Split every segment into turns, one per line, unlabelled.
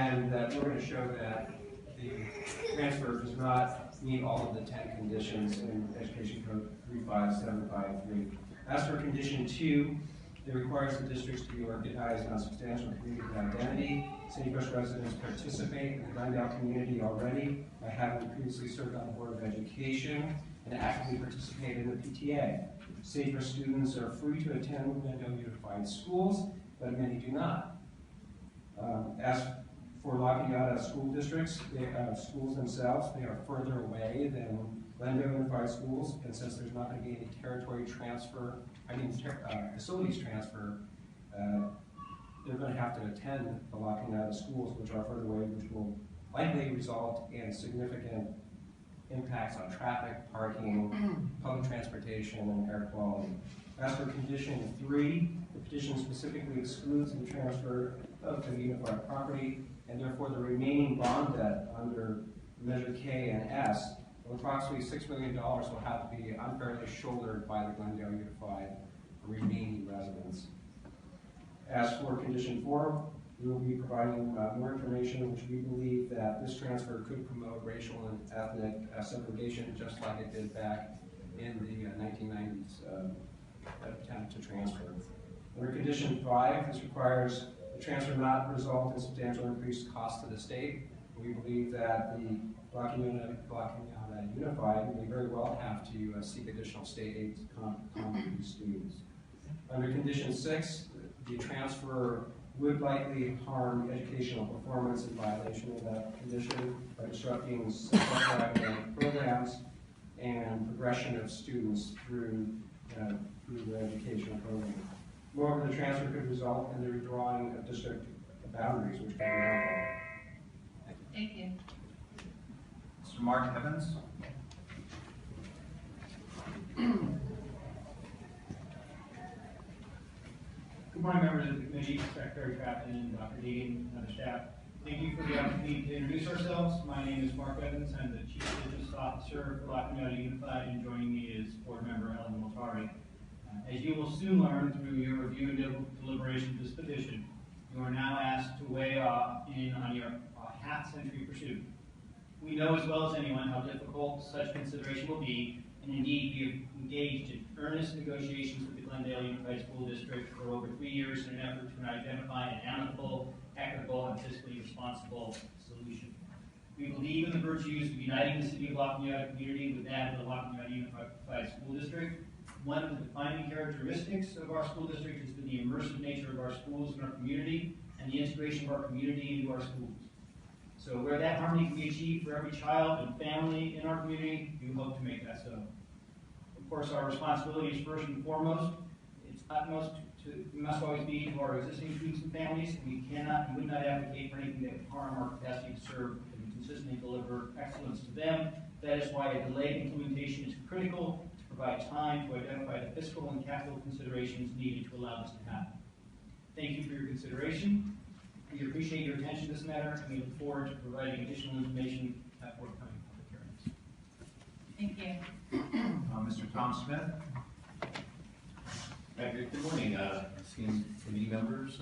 and that we're going to show that the transfer does not meet all of the 10 conditions in Education Code 35753. As for condition 2, it requires the districts to be organized on substantial community identity. Sagebrush residents participate in the Glendale community already by having previously served on the Board of Education and actively participate in the PTA. Sagebrush students are free to attend Glendale Unified Schools, but many do not. As for locking out of school districts, schools themselves, they are further away than Glendale Unified Schools, and since there's not going to be any territory transfer, facilities transfer, they're going to have to attend the locking out of schools, which are further away, which will likely result in significant impacts on traffic, parking, public transportation, and air quality. As for condition 3, the petition specifically excludes the transfer of the unified property, and therefore the remaining bond debt under Measure K and S of approximately $6 million will have to be unfairly shouldered by the Glendale Unified remaining residents. As for condition 4, we will be providing more information, which we believe that this transfer could promote racial and ethnic segregation, just like it did back in the 1990s attempt to transfer. Under condition 5, this requires the transfer not result in substantial increased cost to the state. We believe that the blocking out Unified may very well have to seek additional state aid to accommodate these students. Under condition 6, the transfer would likely harm educational performance in violation of that condition by disrupting academic programs and progression of students through the educational program. Moreover, the transfer could result in the redrawing of district boundaries, which could be harmful.
Thank you.
Mr. Mark Evans.
Good morning, members of the committee, Secretary Crafton, Dr. Deegan, and other staff. Thank you for the opportunity to introduce ourselves. My name is Mark Evans. I'm the Chief Business Officer for La Comunidad Unified, and joining me is Board Member Ellen Multari. As you will soon learn through your review and deliberation of this petition, you are now asked to weigh in on your half-century pursuit. We know as well as anyone how difficult such consideration will be, and indeed we have engaged in earnest negotiations with the Glendale Unified School District for over 3 years in an effort to identify an amicable, equitable, and fiscally responsible solution. We believe in the virtues of uniting the city of La Comunidad community with that of the La Comunidad Unified School District. One of the defining characteristics of our school district has been the immersive nature of our schools and our community, and the integration of our community into our schools. So where that harmony can be achieved for every child and family in our community, we hope to make that so. Of course, our responsibility is first and foremost, it's utmost must always be to our existing students and families, and we cannot and would not advocate for anything that would harm our capacity to serve and consistently deliver excellence to them. That is why a delayed implementation is critical to provide time to identify the fiscal and capital considerations needed to allow this to happen. Thank you for your consideration. We appreciate your attention to this matter, and we look forward to providing additional information at forthcoming public hearings.
Thank you.
Mr. Tom Smith.
Good morning, esteemed committee members,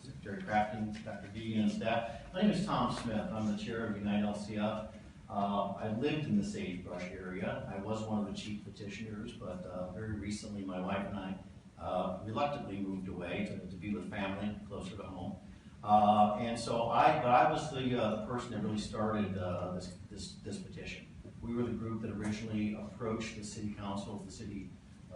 Secretary Crafton, Dr. Deegan, and staff. My name is Tom Smith. I'm the chair of Unite LCF. I lived in the Sagebrush area. I was one of the chief petitioners, but very recently my wife and I reluctantly moved away to be with family, closer to home. And so I was the person that really started this petition. We were the group that originally approached the city council, the city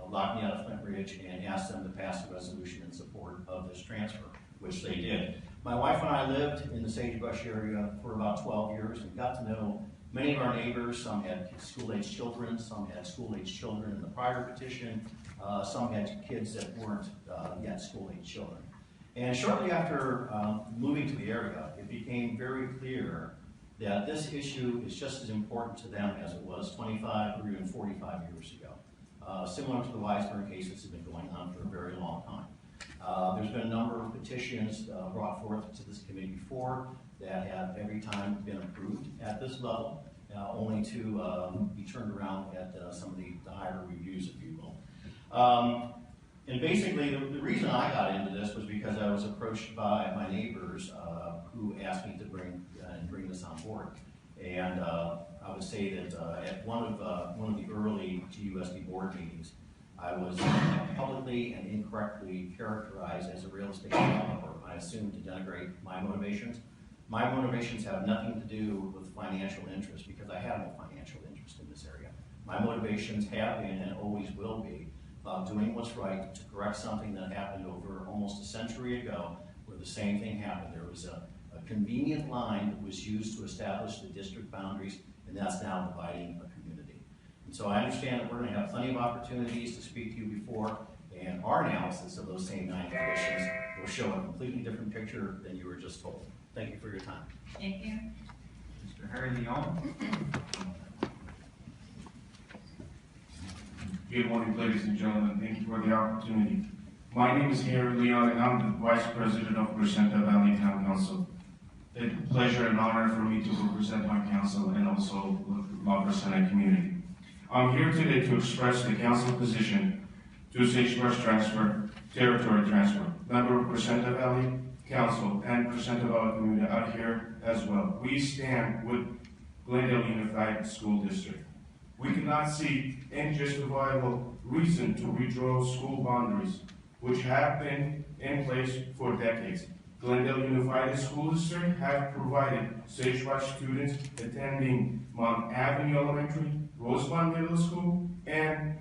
locked me out of Flint Ridge, and asked them to pass a resolution in support of this transfer, which they did. My wife and I lived in the Sagebrush area for about 12 years and got to know many of our neighbors. Some had school-age children, some had school-age children in the prior petition, some had kids that weren't yet school-age children. And shortly after moving to the area, it became very clear that this issue is just as important to them as it was 25 or even 45 years ago. Similar to the Weisberg case, this has been going on for a very long time. There's been a number of petitions brought forth to this committee before that have every time been approved at this level, only to be turned around at some of the higher reviews, if you will. And basically, the reason I got into this was because I was approached by my neighbors who asked me to bring this on board. And I would say that at one of the early GUSD board meetings, I was publicly and incorrectly characterized as a real estate developer. I assumed to denigrate my motivations. My motivations have nothing to do with financial interest because I have no financial interest in this area. My motivations have been and always will be about doing what's right to correct something that happened over almost a century ago where the same thing happened. There was a convenient line that was used to establish the district boundaries, and that's now dividing a community. And so I understand that we're going to have plenty of opportunities to speak to you before, and our analysis of those same 9 conditions will show a completely different picture than you were just told. Thank you for your time.
Thank you.
Mr. Harry Leon.
Good morning, ladies and gentlemen. Thank you for the opportunity. My name is Harry Leon, and I'm the Vice President of Crescenta Valley Town Council. It's a pleasure and honor for me to represent my council and also La Crescenta community. I'm here today to express the council position to sagebrush transfer, territory transfer. Member of Crescenta Valley Council and Crescenta Valley community out here as well. We stand with Glendale Unified School District. We cannot see any justifiable reason to redraw school boundaries, which have been in place for decades. Glendale Unified School District have provided sagebrush students attending Mount Avenue Elementary, Rosemont Middle School, and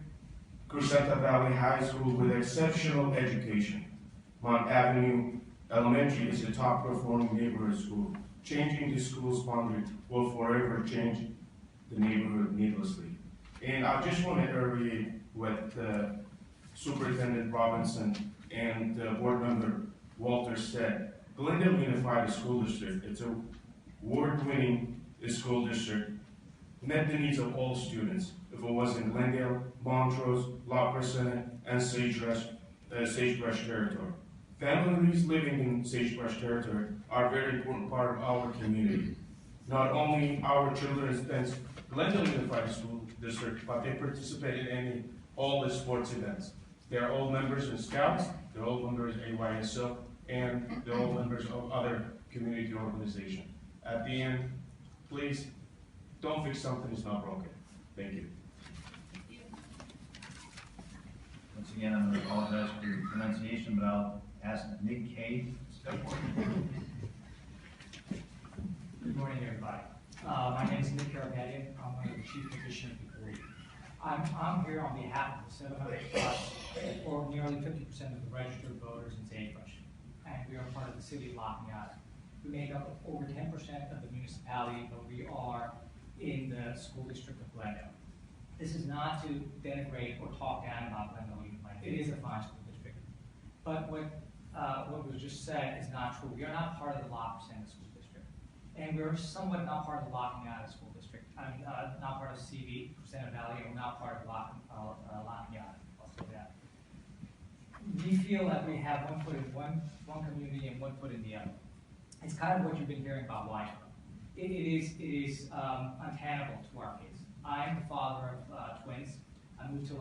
Crescenta Valley High School with exceptional education. Mount Avenue Elementary is a top performing neighborhood school. Changing the school's boundary will forever change the neighborhood needlessly. And I just want to agree with Superintendent Robinson and Board Member Walter said. Glendale Unified School District, it's a award-winning school district, met the needs of all students. If it was in Glendale, Montrose, La Crescenta, and Sagebrush territory. Families living in Sagebrush territory are a very important part of our community. Not only our children attend Glendale Unified School District, but they participate in all the sports events. They're all members in Scouts, they're all members in AYSO, and they're all members of other community organizations. At the end, please, don't fix something that's not broken. Thank you.
Once again, I'm going to apologize for your pronunciation, but I'll ask Nick Kay to step forward.
Good morning, everybody. My name is Nick Carapetian. I'm one of the chief physicians of the board. I'm here on behalf of the 700 plus, or nearly 50% of the registered voters in Sagebrush, and we are part of the city of Lafayette. We make up over 10% of the municipality, but we are in the school district of Glendale. This is not to denigrate or talk down about Glendale Unified. It is a fine school district. But what was just said is not true. We are not part of the La Crescenta School District. And we're somewhat not part of the Lafayette School District. I mean, not part of CV, Crescenta Valley, and we're not part of Lafayette. I'll say that. We feel that we have one foot in one community and one foot in the other. It's kind of what you've been hearing about Whitehall. It is untenable to our kids. I'm the father of twins. I moved to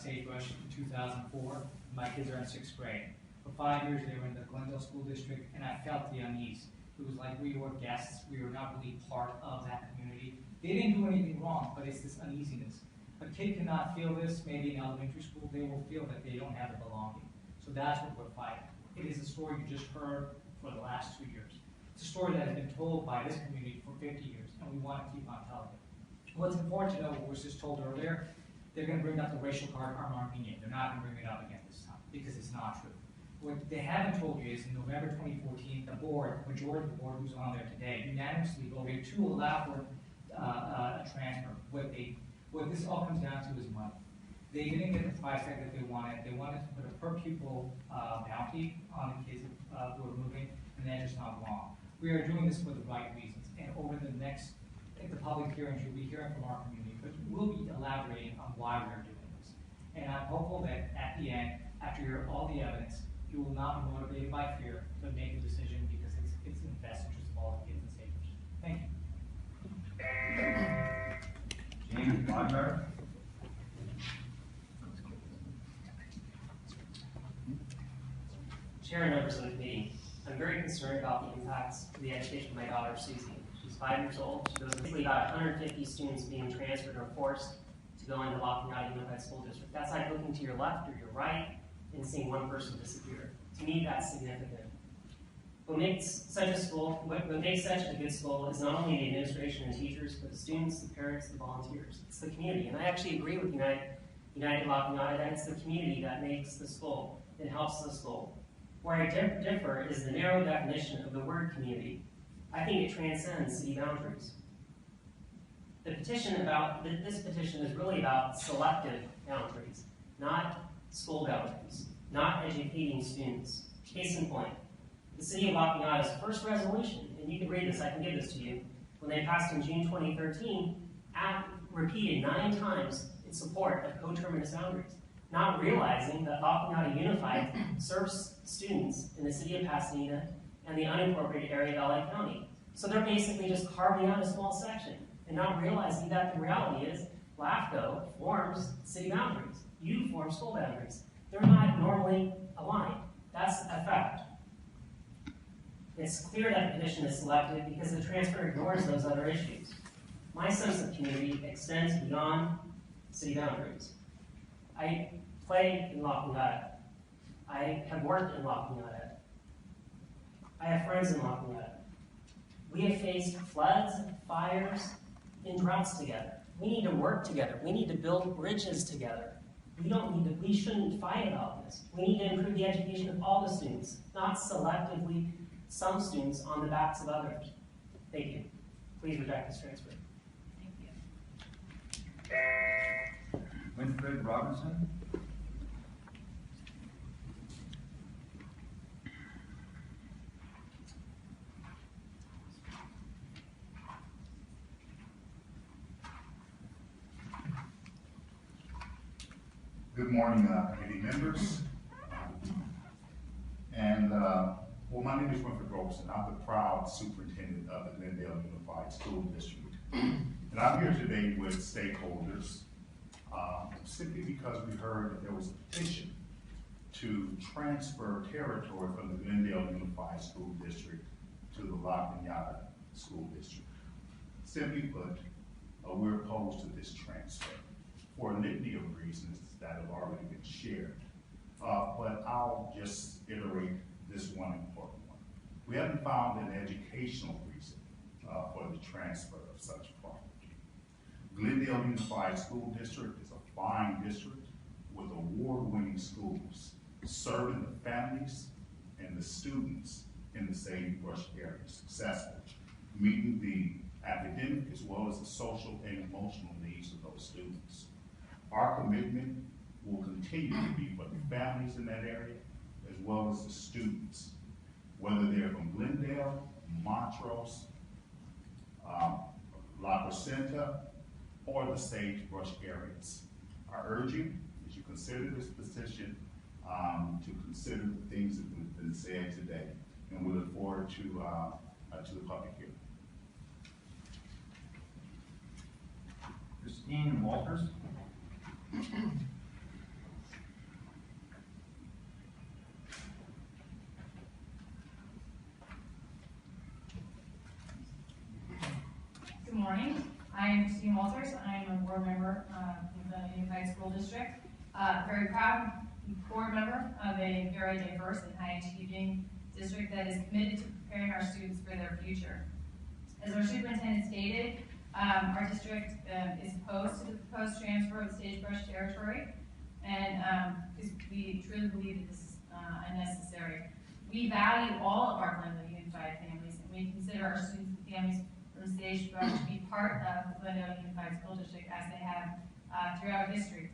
Sagebrush in 2004. My kids are in 6th grade. For 5 years, they were in the Glendale School District, and I felt the unease. It was like we were guests. We were not really part of that community. They didn't do anything wrong, but it's this uneasiness. A kid cannot feel this, maybe in elementary school, they will feel that they don't have a belonging. So that's what we're fighting. It is a story you just heard for the last 2 years. It's a story that has been told by this community for 50 years, and we want to keep on telling it. What's important to know, what was just told earlier, they're going to bring up the racial card on Armenian. They're not going to bring it up again this time, because it's not true. What they haven't told you is in November 2014, the board, majority of the board who's on there today, unanimously voted to allow for a transfer. What this all comes down to is money. They didn't get the price tag that they wanted. They wanted to put a per pupil bounty on the kids who are moving, and that's just not wrong. We are doing this for the right reasons, and over the next, at the public hearings, you'll be hearing from our community, but we'll be elaborating on why we're doing this. And I'm hopeful that at the end, after you hear all the evidence, you will not be motivated by fear, but make a decision because it's in the best interest of all the kids and Sagebrush. Thank you.
James Wagner.
Chair and members of the committee, I'm very concerned about the impacts to the education of my daughter, Susie. She's 5 years old. She goes basically about 150 students being transferred or forced to go into La Cañada Unified School District. That's like looking to your left or your right and seeing one person disappear. To me, that's significant. What makes such a good school is not only the administration and teachers, but the students, the parents, the volunteers. It's the community. And I actually agree with United La Cañada that it's the community that makes the school and helps the school. Where I differ is the narrow definition of the word community. I think it transcends city boundaries. This petition is really about selective boundaries, not school boundaries, not educating students. Case in point, the city of La Cañada's first resolution, and you can read this, I can give this to you, when they passed in June 2013, repeated 9 times its support of coterminous boundaries, not realizing that La Cañada Unified serves students in the city of Pasadena and the unincorporated area of LA County. So they're basically just carving out a small section and not realizing that the reality is LAFCO forms city boundaries. You form school boundaries. They're not normally aligned. That's a fact. It's clear that the petition is selective because the transfer ignores those other issues. My sense of community extends beyond city boundaries. I play in La Cañada. I have worked in La Cañada. I have friends in La Cañada. We have faced floods, fires, and droughts together. We need to work together. We need to build bridges together. We shouldn't fight about this. We need to improve the education of all the students, not selectively some students on the backs of others. Thank you. Please reject this transfer.
Thank you.
Winfred Robinson.
Good morning, committee members. Well, my name is Winfred Robeson. I'm the proud superintendent of the Glendale Unified School District. And I'm here today with stakeholders simply because we heard that there was a petition to transfer territory from the Glendale Unified School District to the La Cañada School District. Simply put, we're opposed to this transfer for a litany of reasons that have already been shared. But I'll just iterate this one important one. We haven't found an educational reason for the transfer of such property. Glendale Unified School District is a fine district with award-winning schools, serving the families and the students in the Sagebrush area successfully, meeting the academic as well as the social and emotional needs of those students. Our commitment will continue to be for the families in that area as well as the students, whether they're from Glendale, Montrose, La Crescenta, or the Sagebrush areas. I urge you, as you consider this petition, to consider the things that have been said today, and we look forward to the public hearing.
Christine Walters.
Good morning. I am Christine Walters. I am a board member in the Unified School District. Very proud board member of a very diverse and high-achieving district that is committed to preparing our students for their future. As our superintendent stated, our district is opposed to the proposed transfer of the Sagebrush territory, and because we truly believe that this is unnecessary. We value all of our Glendale Unified families, and we consider our students and families from Sagebrush to be part of the Glendale Unified School District as they have throughout history.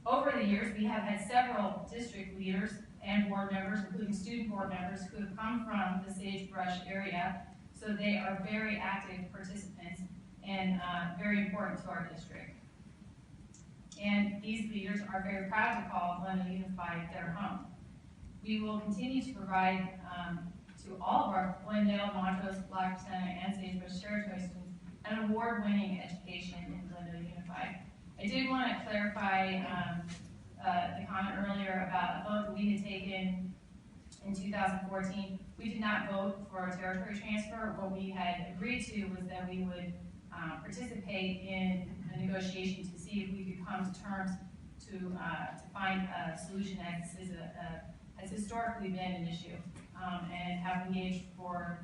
Over the years, we have had several district leaders and board members, including student board members, who have come from the Sagebrush area, so they are very active participants and very important to our district. And these leaders are very proud to call Glendale Unified their home. We will continue to provide to all of our Glendale, Montrose, La Crescenta, and Sagebrush territory students an award-winning education in Glendale Unified. I did want to clarify the comment earlier about a vote that we had taken in 2014. We did not vote for a territory transfer. What we had agreed to was that we would participate in a negotiation to see if we could come to terms to find a solution as this is has historically been an issue, and have engaged for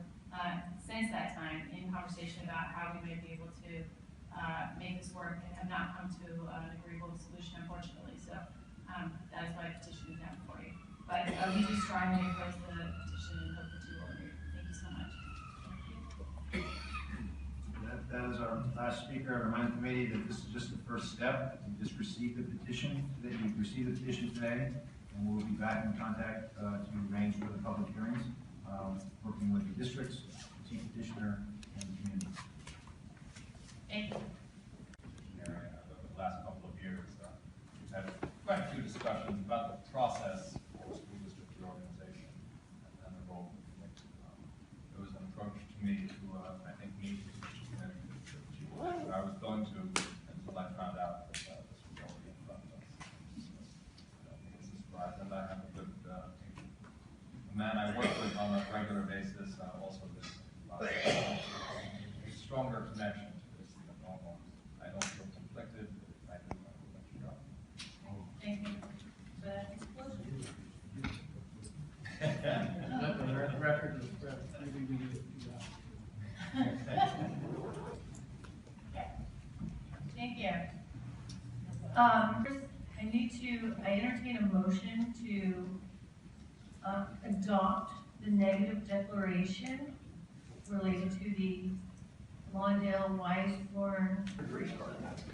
since that time in conversation about how we may be able to make this work, and have not come to an agreeable solution, unfortunately. So that is why the petition is down for you. But we do strongly oppose the petition and hope that you will agree. Thank you so much.
That is our last speaker. I remind the committee that this is just the first step. We just received the petition today. We've received the petition today, and we'll be back in contact to arrange for the public hearings, working with the districts, the chief petitioner, and the community.
Thank you.
The last couple of years, we've had quite a few discussions about the process for school district reorganization and the role. There was an approach to me to, I think, meet what I was going to until I found out that this was already in front of us. It's a surprise, and I have a good man I work with on a regular basis, also this stronger connection to this than normal. I don't feel conflicted. I do want to let you go.
Thank you for that explosion.
Let the record reflect. Maybe we need to do that.
Thank you. I entertain a motion to adopt the negative declaration related to the Lawndale Weisborn